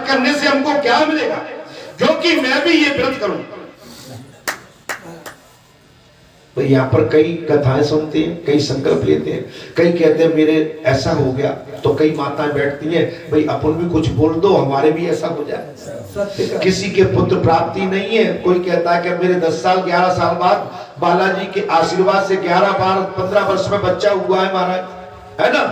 व्रत करने से हमको क्या मिलेगा, क्योंकि मैं भी ये व्रत करूं। तो यहाँ पर कई कथाएं सुनते हैं, कई संकल्प लेते हैं, कई कहते हैं मेरे ऐसा हो गया, तो कई माताएं बैठती हैं भाई अपन भी कुछ बोल दो हमारे भी ऐसा हो जाए। किसी के पुत्र प्राप्ति नहीं है, कोई कहता है कि मेरे 10 साल 11 साल बाद बालाजी के आशीर्वाद से 11-12-15 वर्ष में बच्चा हुआ है महाराज, है ना।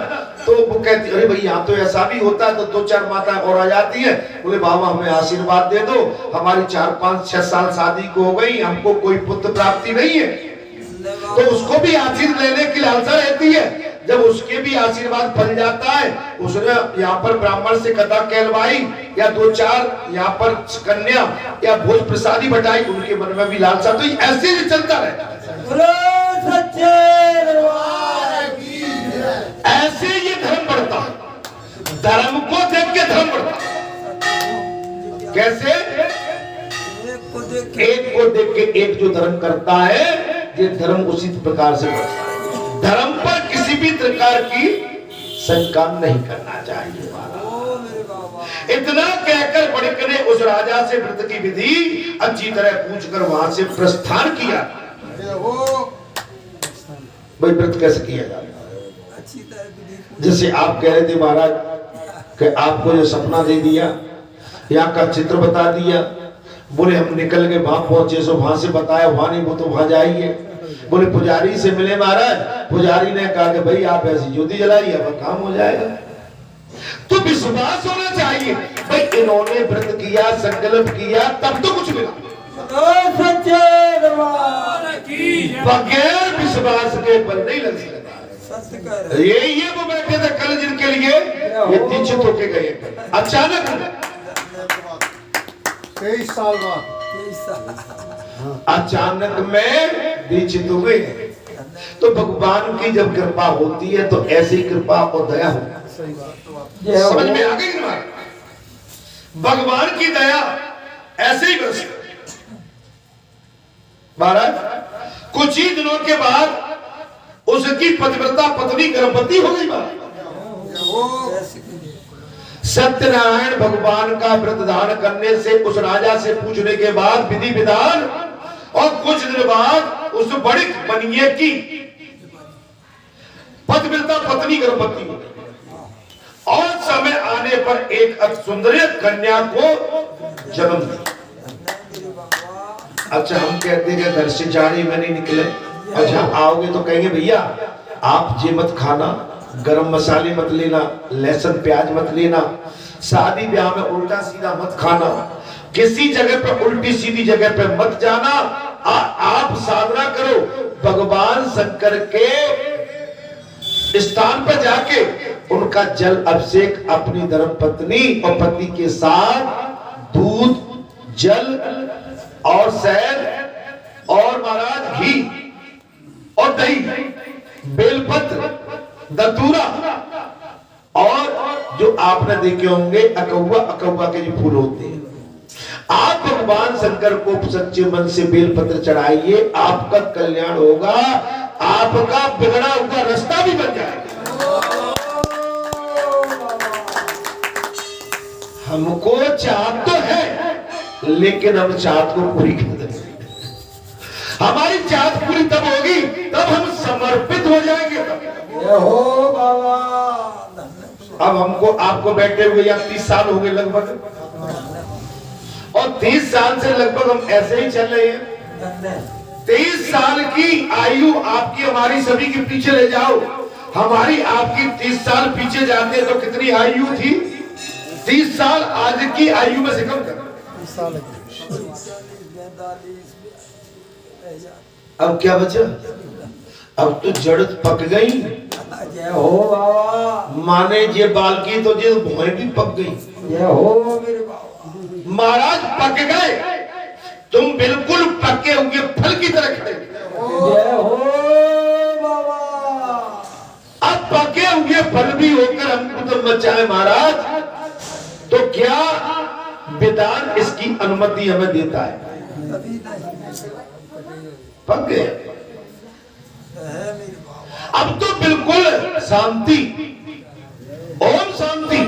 तो वो कहती अरे भाई यहाँ तो ऐसा भी होता है। तो 2-4 माताएं और आ जाती है, बोले बाबा हमें आशीर्वाद दे दो, हमारी 4-5-6 साल शादी को हो गई, हमको कोई पुत्र प्राप्ति नहीं है। तो उसको भी आशीर्वाद लेने की लालसा रहती है। जब उसके भी आशीर्वाद फल जाता है, उसने यहाँ पर ब्राह्मण से कथा कहलवाई या 2-4 यहाँ पर कन्या या भोज प्रसादी बटाई, उनके मन में भी लालसा, तो ऐसे ही चलता रहता है। ऐसे ये धर्म बढ़ता है, धर्म को देख के धर्म बढ़ता है। कैसे? एक को देख के एक जो धर्म करता है, ये धर्म उसी प्रकार से बढ़ता है। धर्म पर किसी भी प्रकार की शंका नहीं करना चाहिए। इतना कहकर बड़के ने उस राजा से व्रत की विधि अच्छी तरह पूछकर वहां से प्रस्थान किया। भाई व्रत कैसे किया जाता है? जैसे आप कह रहे थे महाराज कि आपको जो सपना दे दिया, यहाँ का चित्र बता दिया, बोले हम निकल के वहां पहुंचे, सो वहां से बताया, वहां नहीं वो तो वहां जाइए। बोले पुजारी से मिले महाराज, पुजारी ने कहा कि भाई आप ऐसी ज्योति जलाइए, अब काम हो जाएगा। तो विश्वास होना चाहिए भाई, इन्होंने व्रत किया, संकल्प किया, तब तो कुछ मिला। बगैर विश्वास के बल नहीं लग सकता। ये वो बैठे थे कल जिनके लिए ये दीक्षित होके गए, अचानक 23 साल बाद अचानक में दीक्षित हुए। तो भगवान की जब कृपा होती है तो ऐसी कृपा और दया होती है। समझ में आ गई ना? भगवान की दया ऐसे ही बरसती। महाराज कुछ ही दिनों के बाद उसकी पतिव्रता पत्नी गर्भवती हो गई। सत्यनारायण भगवान का व्रत धारण करने से उस राजा से पूछने के बाद विधि विधान, और कुछ दिन बाद उस बड़ी बनिए की पतिव्रता पत्नी गर्भवती हो गई और समय आने पर एक सुंदर कन्या को जन्म दिया। अच्छा हम कहते हैं घर से जाने में नहीं निकले, अच्छा आओगे तो कहेंगे भैया आप ये मत खाना, गरम मसाले मत लेना, लहसुन प्याज मत लेना, शादी ब्याह में उल्टा सीधा मत खाना, किसी जगह पे उल्टी सीधी जगह पे मत जाना। आप साधना करो, भगवान शंकर के स्थान पर जाके उनका जल अभिषेक अपनी धर्म पत्नी और पति के साथ दूध, जल और शहद और महाराज घी और दही, बेलपत्र, दतूरा और जो आपने देखे होंगे अकौवा के जो फूल होते हैं, आप भगवान शंकर को सच्चे मन से बेलपत्र चढ़ाइए, आपका कल्याण होगा, आपका बिगड़ा हुआ रास्ता भी बन जाएगा। हमको चाहत तो है लेकिन हम चाहत को पूरी कर देंगे। हमारी चाहत पूरी तब होगी तब हम समर्पित हो जाएंगे। हो बाबा। अब हमको आपको बैठे हुए या 30 साल हो गए लगभग, और 30 साल से लगभग हम ऐसे ही चल रहे हैं। 23 साल की आयु आपकी हमारी सभी के पीछे ले जाओ, हमारी आपकी 30 साल पीछे जाते तो कितनी आयु थी? 30 साल आज की आयु में से कम कर। अब क्या बचा? अब तो जड़ पक गई। हो बाबा। माने ये बाल की तो ये भुआई भी पक गई। हो मेरे बाबा। महाराज पक गए, तुम बिल्कुल पके हुए फल की तरह खड़े। हो बाबा। अब पके हुए फल भी होकर हमको तो बचाए महाराज, तो क्या विधान इसकी अनुमति हमें देता है? पक गए, अब तो बिल्कुल शांति, ओम शांति।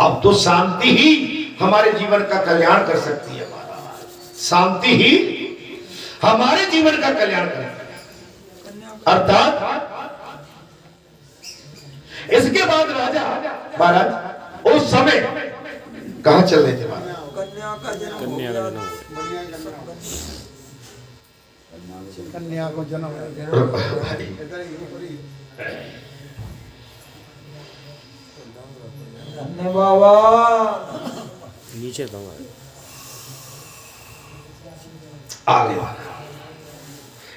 अब तो शांति ही हमारे जीवन का कल्याण कर सकती है। शांति ही हमारे जीवन का कल्याण करेगी। अर्थात इसके बाद राजा महाराज उस समय कहां चल रहे थे महाराज? कन्या का जन्म कन्या को जन्म धन्य बाबा नीचे दूंगा। आगे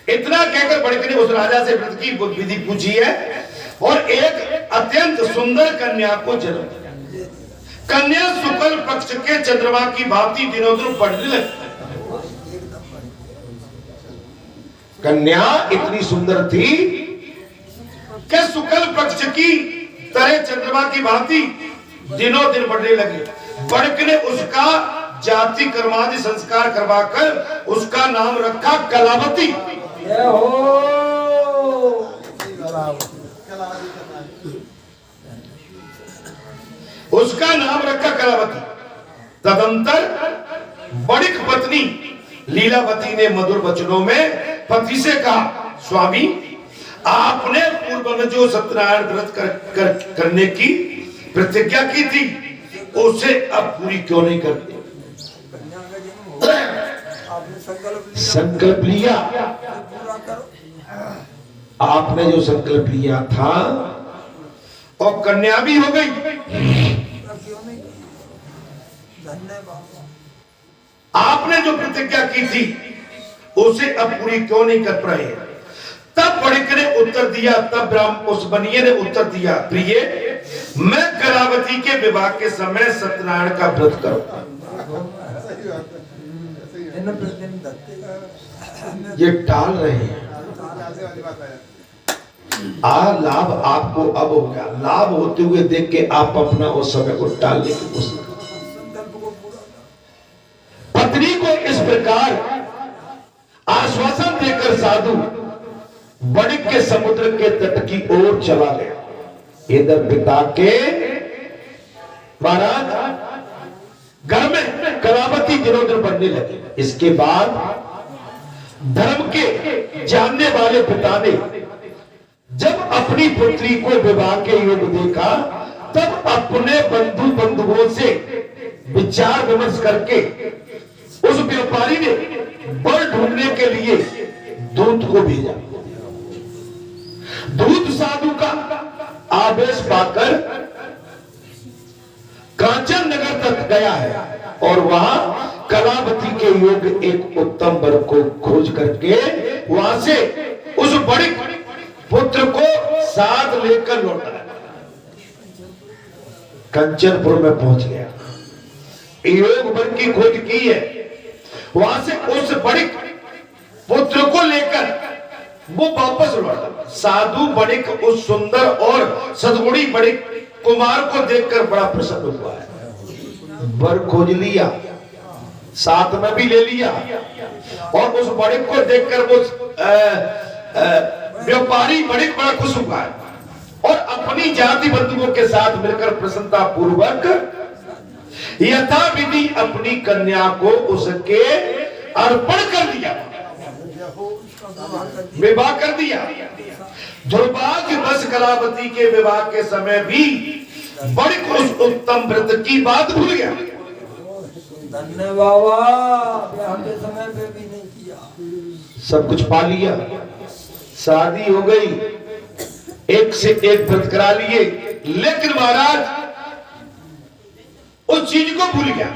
इतना कहकर बड़के ने उस राजा से व्रत की विधि पूछी है और एक अत्यंत सुंदर कन्या को जन्म दिया। कन्या शुक्ल पक्ष के चंद्रमा की भांति दिनों दिन बढ़ने लगी। कन्या इतनी सुंदर थी कि शुक्ल पक्ष की तरह चंद्रमा की भांति दिनों दिन बढ़ने लगी। बड़क ने उसका जाति कर्मादि संस्कार करवाकर उसका नाम रखा कलावती। जय हो उसका नाम रखा कलावती। तदंतर बड़िक पत्नी लीलावती ने मधुर वचनों में पति से कहा, स्वामी आपने पूर्व में जो सत्यनारायण व्रत करने की प्रतिज्ञा की थी उसे अब पूरी क्यों नहीं करते? कन्या का जन्म हो गया, आपने संकल्प लिया। पूरा करो। आपने जो संकल्प लिया था और कन्या भी हो गई, क्यों नहीं? धन्य बाबा आपने जो प्रतिज्ञा की थी उसे अब पूरी क्यों नहीं कर पाए? तब बड़िक ने उत्तर दिया, तब उस बनिए ने उत्तर दिया, प्रिय मैं कलावती के विवाह के समय सत्यनारायण का व्रत करूंगा। ये टाल रहे हैं। लाभ आपको अब हो गया। लाभ होते हुए देख के आप अपना उस समय को टालने की कोशिश करो। पत्नी को इस प्रकार आश्वासन देकर साधु बड़िक के समुद्र के तट की ओर चला गया। इधर पिता के महाराज घर में कलावती दिनों दिन बढ़ने लगी। इसके बाद धर्म के जानने वाले पिता ने जब अपनी पुत्री को विवाह के योग देखा तब अपने बंधुओं से विचार विमर्श करके उस व्यापारी ने वर ढूंढने के लिए दूत को भेजा। दूत साधु का आदेश पाकर कांचन नगर तक गया है और वहां कलावती के योग एक उत्तम वर को खोज करके वहां से उस बड़े पुत्र को साथ लेकर लौटा। कंचनपुर में पहुंच गया, योग वर की खोज की है। वहां से उस बड़े पुत्र को लेकर वो वापस लौटा। साधु बड़िक उस सुंदर और सद्गुणी बड़िक कुमार को देखकर बड़ा प्रसन्न हुआ है। वर खोज लिया, साथ में भी ले लिया और उस बड़िक को देखकर वो व्यापारी बड़िक बड़ा खुश हुआ है और अपनी जाति बंधुओं के साथ मिलकर प्रसन्नता पूर्वक यथाविधि अपनी कन्या को उसके अर्पण कर दिया, विवाह कर दिया। दुर्भाग्यवश कलावती के विवाह के समय भी बड़िक उस उत्तम व्रत की बात भूल गया। धन्य बाबा ब्याह के समय पे भी नहीं किया। सब कुछ पा लिया, शादी हो गई, एक से एक व्रत करा लिए, लेकिन महाराज उस चीज को भूल गया।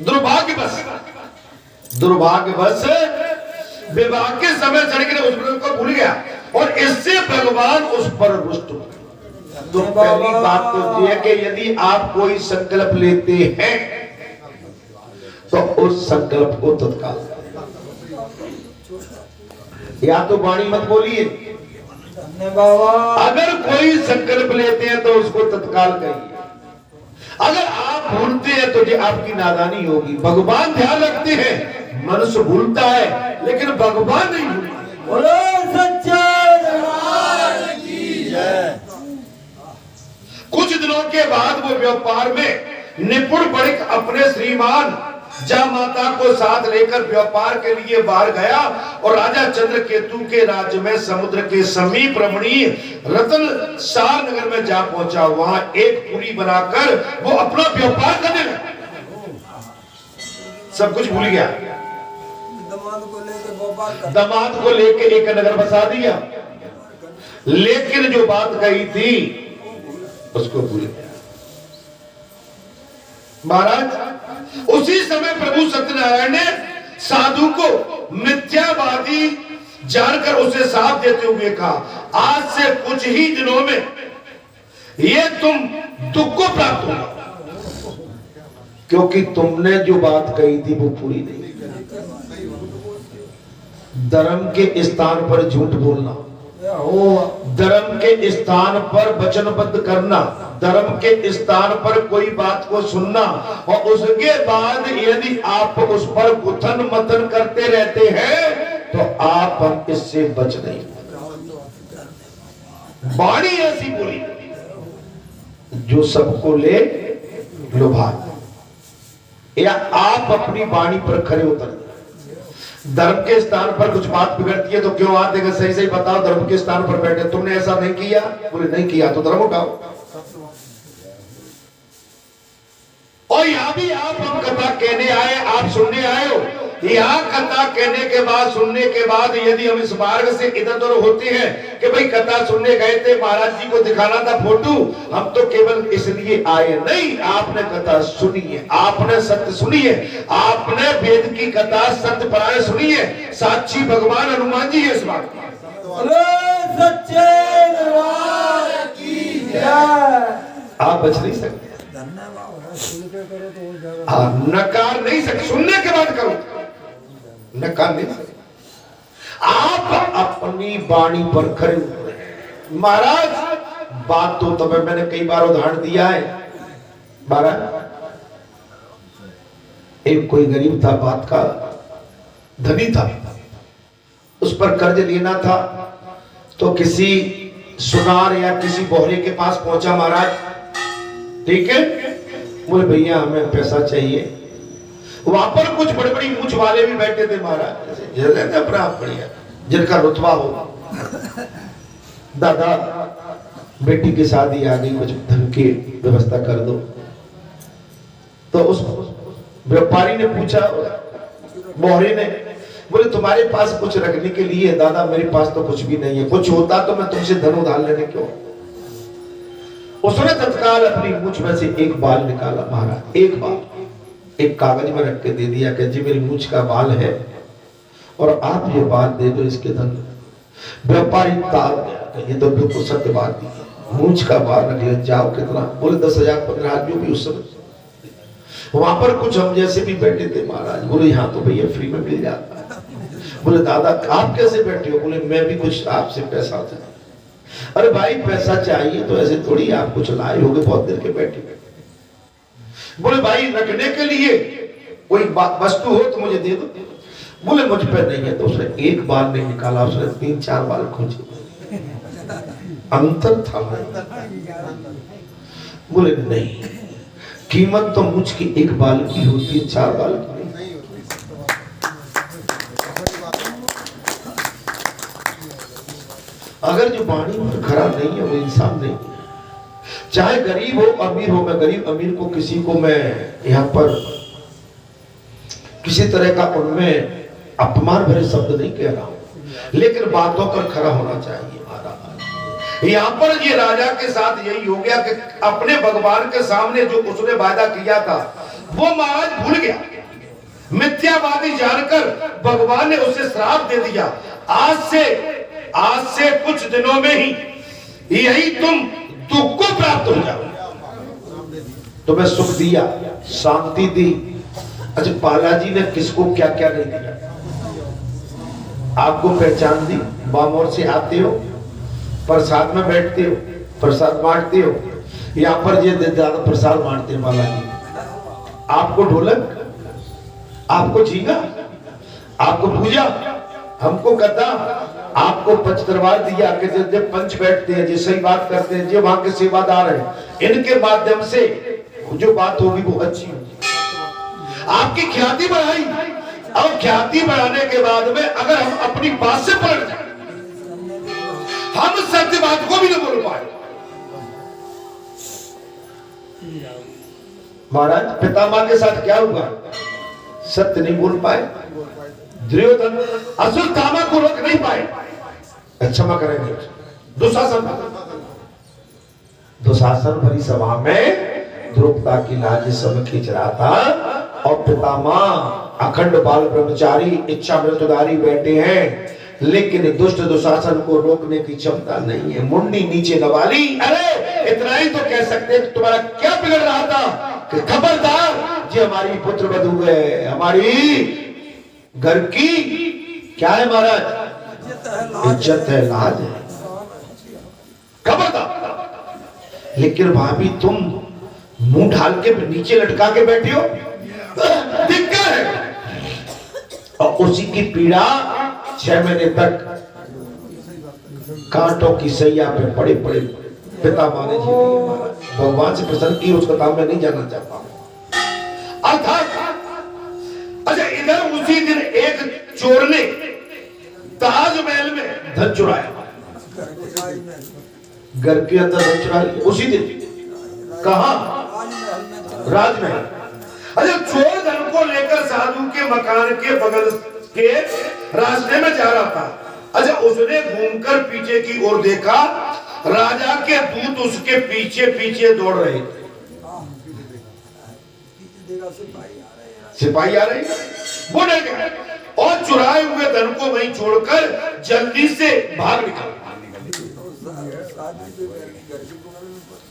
दुर्भाग्यवश विवाह के समय सड़क ने उस व्रत को भूल गया और इससे भगवान उस पर रुष्ट हुए। तो पहली बात तो यह है कि यदि आप कोई संकल्प लेते हैं तो उस संकल्प को तत्काल, या तो वाणी मत बोलिए, धन्य बाबा अगर कोई संकल्प लेते हैं तो उसको तत्काल कहिए। अगर आप भूलते हैं तो ये आपकी नादानी होगी। भगवान ध्यान रखते हैं, मनुष्य भूलता है लेकिन भगवान नहीं भूलता। बोलो सच्चे दरबार की जय। कुछ दिनों दिनों के बाद वो व्यापार में निपुण बणिक अपने श्रीमान जामाता को साथ लेकर व्यापार के लिए बाहर गया और राजा चंद्रकेतु के राज्य में समुद्र के समीप रमणीय रतन सार नगर में जा पहुंचा। वहां एक पुरी बनाकर वो अपना व्यापार करने लगा। सब कुछ भूल गया, दामाद को लेके एक नगर बसा दिया, लेकिन जो बात कही थी उसको भूल गया। महाराज उसी समय प्रभु सत्यनारायण ने साधु को मिथ्यावादी जानकर उसे साथ देते हुए कहा, आज से कुछ ही दिनों में ये तुम दुख को प्राप्त होगा, क्योंकि तुमने जो बात कही थी वो पूरी नहीं। धर्म के स्थान पर झूठ बोलना, धर्म के स्थान पर वचनबद्ध करना, धर्म के स्थान पर कोई बात को सुनना और उसके बाद यदि आप उस पर गुथन मतन करते रहते हैं तो आप हम इससे बच नहीं। वाणी ऐसी बोली जो सबको ले लुभा, या आप अपनी वाणी पर खरे उतर। धर्म के स्थान पर कुछ बात बिगड़ती है तो क्यों आते हैं, सही सही बताओ, धर्म के स्थान पर बैठे तुमने ऐसा नहीं किया, बोले नहीं किया तो धर्म उठाओ। और यहां भी आप हम कथा कहने आए, आप सुनने आए हो। यहां कथा कहने के बाद, सुनने के बाद यदि हम इस मार्ग से इधर उधर होते हैं कि भाई कथा सुनने गए थे, महाराज जी को दिखाना था फोटो, हम तो केवल इसलिए आए नहीं। आपने कथा सुनी है, आपने सत्य सुनी है, आपने वेद की कथा सत्य परायण सुनी है। साक्षी भगवान हनुमान जी है इस बात की। सच्चे दरबार की जय। आप बच नहीं सकते, आप नकार नहीं सकते, सुनने के बाद करो, नकार नहीं सकते। आप अपनी वाणी पर खरे उतरे। महाराज बात तो तब मैंने कई बार उदाहरण दिया है। महाराज एक कोई गरीब था, बात का धनी था, उस पर कर्ज लेना था तो किसी सुनार या किसी बोहरे के पास पहुंचा। महाराज ठीक है, बोले भैया हमें पैसा चाहिए। वहां पर कुछ बड़े बड़ी मूछ वाले भी बैठे थे महाराज, जैसे अपना बढ़िया जिनका रुतबा हो। दादा बेटी की शादी आ गई, कुछ धन की व्यवस्था कर दो। तो उस व्यापारी ने पूछा, बोहरे ने, बोले तुम्हारे पास कुछ रखने के लिए? दादा मेरे पास तो कुछ भी नहीं है, कुछ होता तो मैं तुमसे धन उधार लेने क्यों। उसने तत्काल अपनी मूछ में से एक बाल निकाला। महाराज एक बाल एक कागज में रख के दे दिया कि जी मेरी मूछ का बाल है और आप ये बाल दे दो इसके धन। व्यापारी ताल गया, ये तो बिल्कुल सत्य बात थी, मूछ का बाल रख लिया, जाओ कितना? बोले 10,000 15,000 जो भी उस समय। वहां पर कुछ हम जैसे भी बैठे थे महाराज, बोले यहाँ तो भैया फ्री में मिल जाता है। बोले दादा आप कैसे बैठे हो? बोले मैं भी कुछ आपसे पैसा था। अरे भाई पैसा चाहिए तो ऐसे थोड़ी आप कुछ लाए होगे बहुत देर के बैठे। बोले भाई रखने के लिए कोई वस्तु हो तो मुझे दे दो। बोले मुझ पर नहीं है। तो उसने एक बाल नहीं निकाला, उसने 3-4 बाल खोजे, अंतर था। बोले नहीं, कीमत तो मुझ की एक बाल की होती है, 4 बाल की नहीं। अगर जो वाणी खरा नहीं है वो इंसान नहीं है। चाहे गरीब हो अमीर हो, मैं गरीब अमीर को किसी को मैं यहाँ पर किसी तरह का उनमें अपमान भरे शब्द नहीं कह रहा हूं, लेकिन बातों पर खरा होना चाहिए। यहाँ पर ये राजा के साथ यही हो गया कि अपने भगवान के सामने जो उसने वादा किया था वो महाराज भूल गया। मिथ्यावादी जानकर भगवान ने उसे श्राप दे दिया, आज से कुछ दिनों में ही यही तुम दुख को प्राप्त हो जाओ। तुम्हें सुख दिया, शांति दी। अच्छा बालाजी ने किसको क्या क्या नहीं दिया? आपको पहचान दी, बामोर से आते हो, प्रसाद में बैठते हो, प्रसाद बांटते हो। यहाँ पर ये ज्यादा प्रसाद बांटते हैं बालाजी। आपको ढोलक, आपको झींगा, आपको पूजा, हमको कथा, आपको पंचदरबार दिया कि जब पंच बैठते हैं, जो सही बात करते हैं, जो वहां के सेवादार हैं, इनके माध्यम से जो बात होगी वो अच्छी होगी। आपकी ख्याति बढ़ाई, और ख्याति बढ़ाने के बाद में अगर हम अपनी बात से पलट जाए, हम सत्य बात को भी नहीं बोल पाए। महाराज पितामह के साथ क्या हुआ? सत्य नहीं बोल पाए, दुर्योधन अश्वत्थामा को रोक नहीं पाए। क्षमा करेंगे, दुशासन भरी सभा में द्रौपदा की लाज सब खींच रहा था, और पितामह अखंड बाल ब्रह्मचारी इच्छा मृत्युधारी बैठे हैं, लेकिन दुष्ट दुशासन को रोकने की क्षमता नहीं है। मुंडी नीचे नवाली। अरे इतना ही तो कह सकते हैं, तुम्हारा क्या बिगड़ रहा था कि खबरदार, जी हमारी पुत्र वधू है, हमारी घर की क्या है महाराज, इज्जत है, लाज है, खबरदार। लेकिन भाभी तुम मुंह ढाल के नीचे लटका के बैठी हो, दिक्कत है। और उसी की पीड़ा 6 महीने तक कांटों की सैया पे पड़े पड़े पितामह ने जी भगवान से प्रसन्न की। उसका काम मैं नहीं जानना चाहता। अर्थात अच्छा, इधर उसी दिन एक चोर ने ताजमहल में धन चुराया, घर के अंदर धन चुरा लिया उसी दिन। कहां? राजमहल। अच्छा, चोर धन को लेकर साधु के मकान के बगल के रास्ते में जा रहा था। अच्छा, उसने घूमकर पीछे की ओर देखा, राजा के दूत उसके पीछे पीछे दौड़ रहे थे। सिपाही आ रहे, वो डर गए और चुराए हुए धन को वहीं छोड़कर जल्दी से भाग निकला,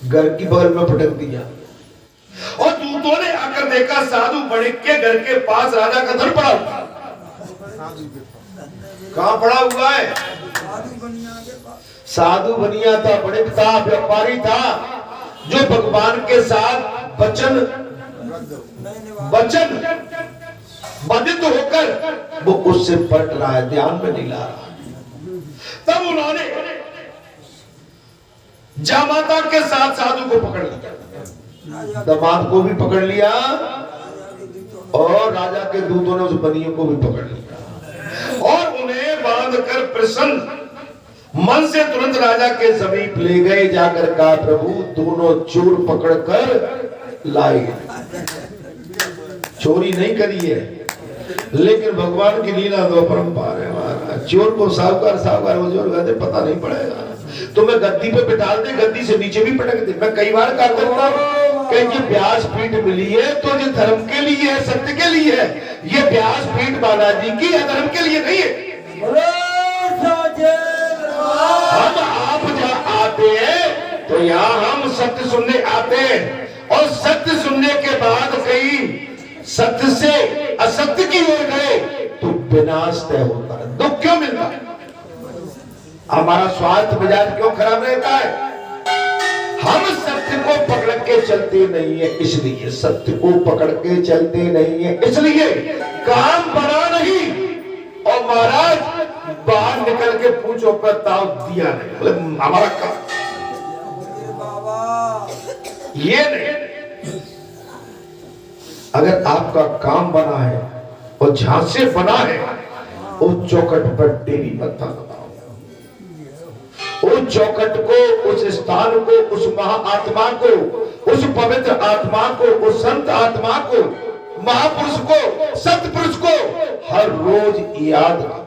घर की बगल में पटक दिया। और दूतों ने आकर देखा, साधु बणिक के घर के पास राजा का धन पड़ा हुआ। कहां पड़ा हुआ है? साधु बनिया था, बणिक था, व्यापारी था, जो भगवान के साथ वचन बाधित होकर वो उससे पट रहा है, ध्यान में नहीं ला रहा। तब उन्होंने जामाता के साथ साधु को पकड़ लिया, दामाद को भी पकड़ लिया, और राजा के दूतों ने उस बनियों को भी पकड़ लिया, और उन्हें बांधकर प्रसन्न मन से तुरंत राजा के समीप ले गए। जाकर कहा, प्रभु दोनों चोर पकड़कर लाए। चोरी नहीं करी है, लेकिन भगवान की लीला दो परंपार है महाराज। चोर को साहूकार साहूकार हो जाए, पता नहीं पड़ेगा। तो मैं गद्दी पे बिठा दे, गद्दी से नीचे भी पटक दे। मैं कई बार कहा करता हूं कि ये व्यासपीठ मिली है तो ये धर्म के लिए है, सत्य के लिए है। ये व्यासपीठ बालाजी की है, धर्म के लिए नहीं है। हम आप जहाँ आते हैं तो यहाँ हम सत्य सुनने आते हैं, और सत्य सुनने के बाद कई सत्य से असत्य की ओर गए तो विनाश तय होता है। दुख क्यों मिलता है? हमारा स्वार्थ मिजाज क्यों खराब रहता है? हम सत्य को पकड़ के चलते नहीं है, इसलिए सत्य को पकड़ के चलते नहीं है, इसलिए काम बना नहीं। और महाराज बाहर निकल के पूछो पर ताव दिया नहीं, बोले हमारा काम ये नहीं। अगर आपका काम बना है और झांसे बना है, उस चौखट पर डेरी मत लगाओ। उस चौखट को, उस स्थान को, उस महाआत्मा को, उस पवित्र आत्मा को, उस संत आत्मा को, महापुरुष को, सतपुरुष को हर रोज याद रखो।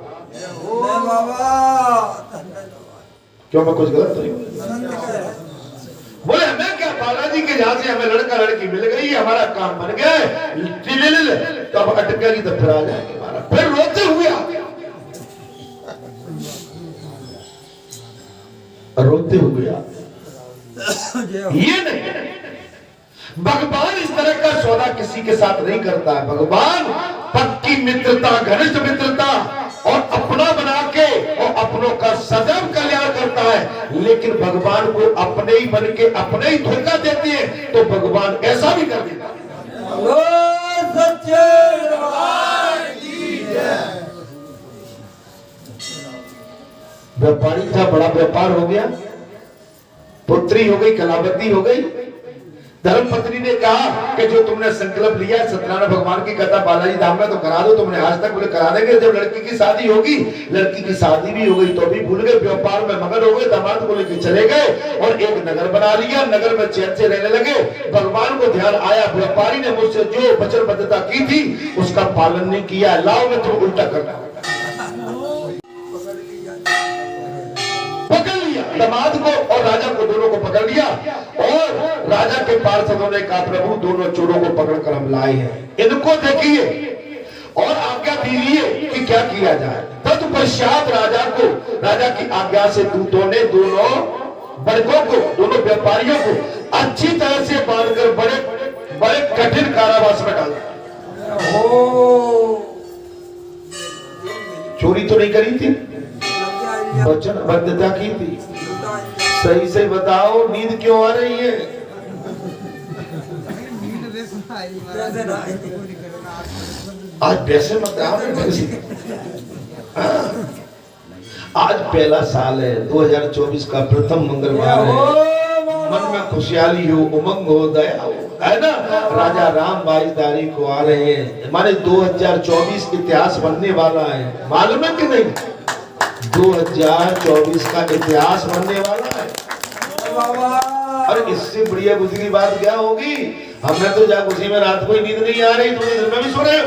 क्यों मैं कुछ गलत नहीं बोले? हमें क्या, बालाजी के जहां से हमें लड़का लड़की मिल गई, हमारा काम बन गया, तो अब अटकेगी तो फिर आ जाएंगे, हमारा फिर रोते हुए आते, रोते हुए आते। ये नहीं, भगवान इस तरह का सौदा किसी के साथ नहीं करता है। भगवान पक्की मित्रता, घनिष्ठ मित्रता और अपना बना के और अपनों का सदैव कल्याण करता है। लेकिन भगवान को अपने ही बन के अपने ही धोखा देते हैं, तो भगवान ऐसा भी कर देता है। व्यापारी था, बड़ा व्यापार हो गया, पुत्री हो गई, कलावती हो गई। धर्मपत्नी ने कहा कि जो तुमने संकल्प लिया है सत्यनारायण भगवान की कथा बालाजी धाम में तो करा दो। तुमने आज तक बोले करा देंगे, जब लड़की की शादी होगी, लड़की की शादी भी हो गई तो भी भूल गए, व्यापार में मगन हो गए, दामाद को लेकर चले गए और एक नगर बना लिया। नगर में चैन से रहने लगे। भगवान को ध्यान आया, व्यापारी ने मुझसे जो वचनबद्धता की थी उसका पालन नहीं किया, लाओ मैं तुम उल्टा करना। पकड़ लिया दामाद को और राजा को, दोनों को पकड़ लिया और राजा के पार्षदों ने कहा प्रभु दोनों चोरों को पकड़कर हम लाए हैं, इनको देखिए और आज्ञा दीजिए कि क्या किया जाए। तत्पश्चात राजा की आज्ञा से दूतों ने दोनों बड़कों को, दोनों व्यापारियों को अच्छी तरह से बांधकर बड़े बड़े कठिन कारावास में डाल दिया। चोरी तो नहीं करी थी, वचनबद्धता की थी। सही से बताओ नींद क्यों आ रही है? आज पैसे मत आओ। आज पहला साल है 2024 का प्रथम मंगलवार है। मन में खुशहाली हो, उमंग हो, दया हो, है ना। राजा राम 22 तारीख को आ रहे हैं, माने 2024 इतिहास बनने वाला है। मालूम है कि नहीं? 2024 का इतिहास बनने वाला है। अरे इससे बढ़िया गुजरी बात क्या होगी? हमने तो जा उसी में रात को ही नींद नहीं आ रही, तुम दिन में भी सो रहे हो।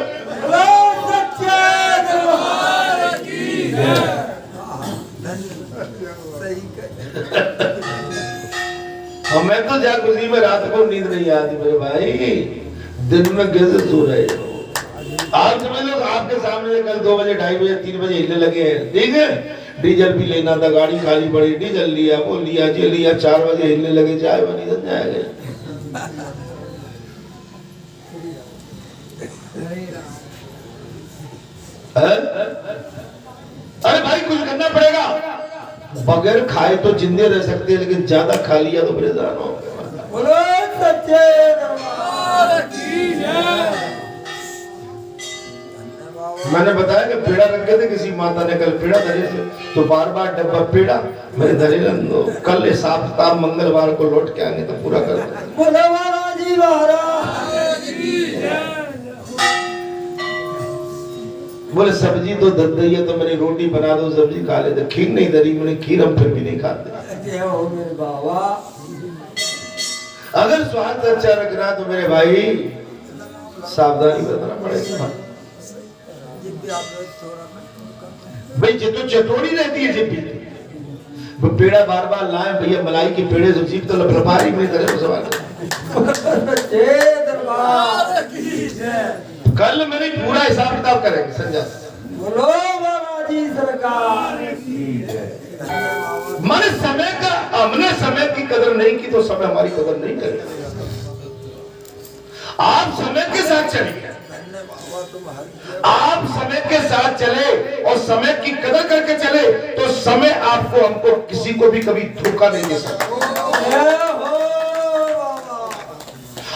हमें तो जा उसी में रात को नींद नहीं आती मेरे भाई, दिन में कैसे सो रहे हो? आज समझ लो आपके सामने कल 2 बजे 2:30 बजे 3 बजे हिलने लगे हैं, ठीक है। डीजल भी लेना था, गाड़ी खाली पड़ी, डीजल लिया, वो लिया, ये लिया, 4 बजे हिलने लगे, चाय बनी तो जाएंगे। अरे भाई कुछ करना पड़ेगा, बगैर खाए तो जिंदे रह सकते हैं, लेकिन ज्यादा खा लिया तो परेशान हो। बोलो सच्चे दरबार की जय। मैंने बताया कि पेड़ा रखे थे, किसी माता ने कल पेड़ा धरे थे तो बार बार डब्बा पेड़ा मेरे धरे दो, कल हिसाब किताब मंगलवार को लौट के आएंगे तो पूरा कर देंगे। बोलो महाराज महाराज की जय। बोले सब्जी तो धर दी है तो मैंने रोटी बना दो, सब्जी खा लेते, खीर नहीं धरी, मैंने खीर हम फिर भी नहीं खाते। हो मेरे बाबा, अगर स्वास्थ्य अच्छा रखना तो मेरे भाई सावधानी बरतना पड़ेगा भाई। ये तो चटोरी रहती है जिब्बी, वो पेड़ा बार बार लाए भैया, मलाई के पेड़े से जीप तो लपलपारी में करे सवाल। कल मैंने पूरा हिसाब किताब करेंगे संजय। बोलो बालाजी सरकार की जय। मैंने समय का, हमने समय की कदर नहीं की तो समय हमारी कदर नहीं करेगा। आप समय के साथ चलिए, आप समय के साथ चले और समय की कदर करके चले तो समय आपको, हमको, किसी को भी कभी धोखा नहीं दे सकता।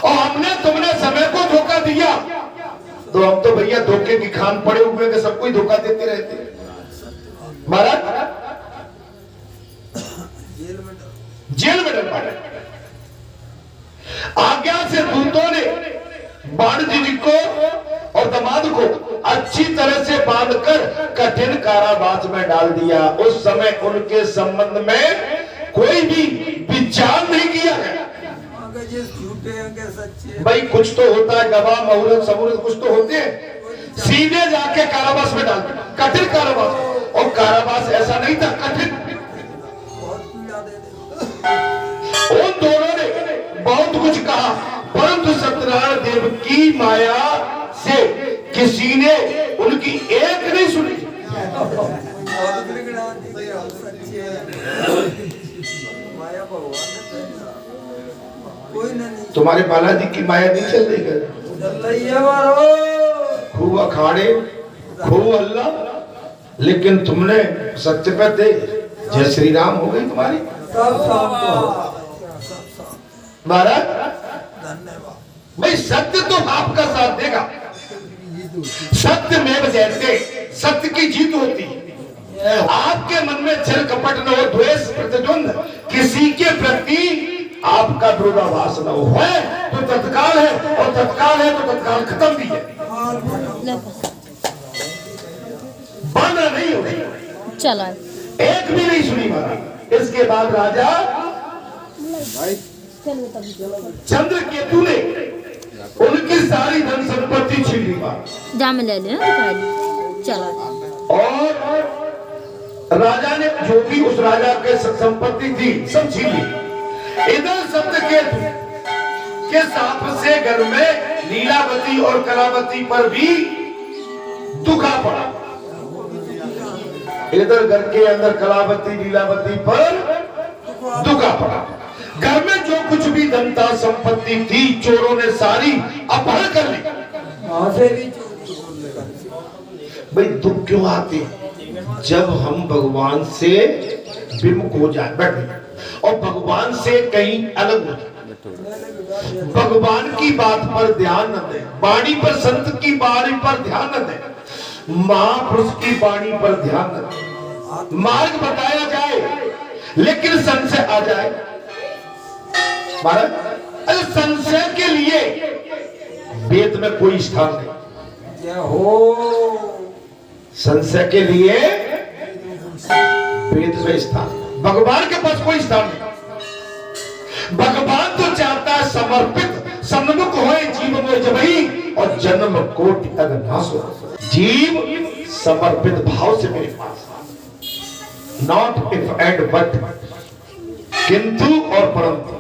और हमने तुमने समय को धोखा दिया तो हम तो भैया धोखे की खान पड़े हुए कि सबको ही धोखा देते रहते। महाराज जेल में डल पड़े। आज्ञा से दूतों ने बाणजी जी को और दामाद को अच्छी तरह से बांधकर कठिन कारावास में डाल दिया। उस समय उनके संबंध में कोई भी विचार नहीं किया गया। भाई कुछ तो होता है, गवाह मुहूर्त सबूरत कुछ तो होते हैं। सीधे जाके कारावास में डाल दिया, कठिन कारावास। और कारावास ऐसा नहीं था, कठिन। उन दोनों ने बहुत कुछ कहा, परंतु सत्यनारायण देव की माया से किसी ने उनकी एक नहीं सुनी। तुम्हारे बालाजी की माया नहीं चल रही है, खूब अखाड़े, खूब अल्लाह, लेकिन तुमने सत्य पे थे, जय श्री राम हो गई तुम्हारी। महाराज भाई सत्य तो आपका साथ देगा, सत्य में जैसे सत्य की जीत होती है। आपके मन में छल कपट न हो, द्वेष प्रतिद्वंद किसी के प्रति आपका विरोधाभास न हो। है तो तत्काल है, और तत्काल है तो तत्काल खत्म भी है, बांधना नहीं होगी। चलो एक भी नहीं सुनी महाराज। इसके बाद राजा चंद्रकेतु ने उनकी सारी धन संपत्ति छीन ली महाराज। जा मैं ले ले चलो। और राजा ने जो भी उस राजा के संपत्ति थी सब छीन ली। इधर चंद्रकेतु के साप से घर में लीलावती और कलावती पर भी दुखा पड़ा। इधर घर के अंदर कलावती लीलावती पर दुखा पड़ा। घर में जो कुछ भी धन था संपत्ति थी चोरों ने सारी अपहरण कर ली। भाई दुख क्यों आते हैं? जब हम भगवान से विमुख हो जाए, बैठे और भगवान से कहीं अलग हो जाए, भगवान की बात पर ध्यान न दें, वाणी पर, संत की वाणी पर ध्यान न दें, महापुरुष की वाणी पर ध्यान न दें, मार्ग बताया जाए लेकिन संशय आ जाए महाराज। अरे संशय के लिए वेद में कोई स्थान नहीं हो, संशय के लिए वेद में स्थान, भगवान के पास कोई स्थान नहीं। भगवान तो चाहता है समर्पित सन्मुख होए जीव में जबई और जन्म कोटि अगर नाश हो। जीव समर्पित भाव से मेरे पास, नॉट इफ एंड बट, किंतु और परंतु।